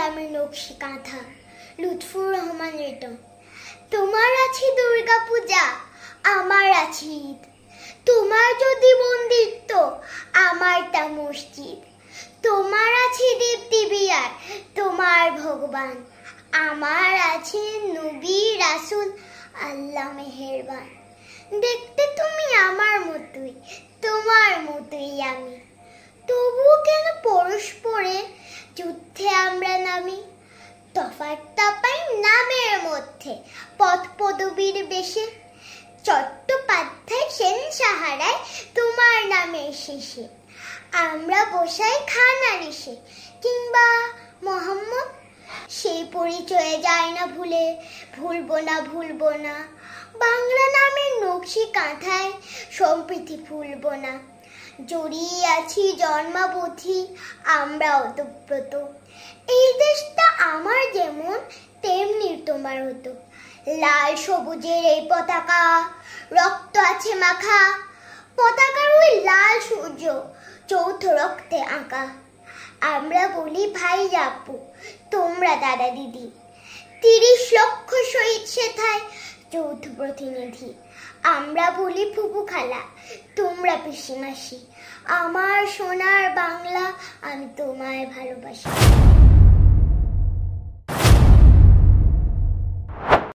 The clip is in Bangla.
নামের নকশি কাঁথা লুৎফুর রহমান রিটন। তোমার আছে দুর্গা পূজা, আমার আছে ঈদ। তোমার যদি মন্দির আমারটা মসজিদ। তোমার আছে দেব দেবিয়ার, তোমার ভগবান। আমার আছে নবী রাসূল, আল্লাহ মেহেরবান। দেখতে তুমি আমার মতোই, তোমার মতোই আমি। তবুও কেন পরস্পরে যুদ্ধে আমরা নামি? তফাৎটা পাই নামের মধ্যে, পদ পদবীর বেশে। চট্টোপাধ্যায় সেন সাহারায় তোমার নামের শেষে। আমরা বসাই খানার এসে, কিংবা মোহাম্মদ সেই পরিচয়ে যায় না ভুলে। ভুলবো না বাংলা নামের নকশি কাঁথায় সম্প্রীতি ভুলবো না। জড়িয়ে আছি জন্মাবধি আমরা ওতপ্রোত। এই দেশটা আমার যেমন তেমনি তোমার হতো। লাল সবুজের এই পতাকা, রক্ত আছে মাখা। পতাকার ওই লাল সূর্য চৌথ রক্তে আঁকা। আমরা বলি ভাই আপু, তোমরা দাদা দিদি। ৩০ লক্ষ শহীদ সেথায় যৌথ প্রতিনিধি। আমরা বলি ফুপু খালা, তোমরা পিসি মাসি। আমার সোনার বাংলা, আমি তোমায় ভালোবাসি।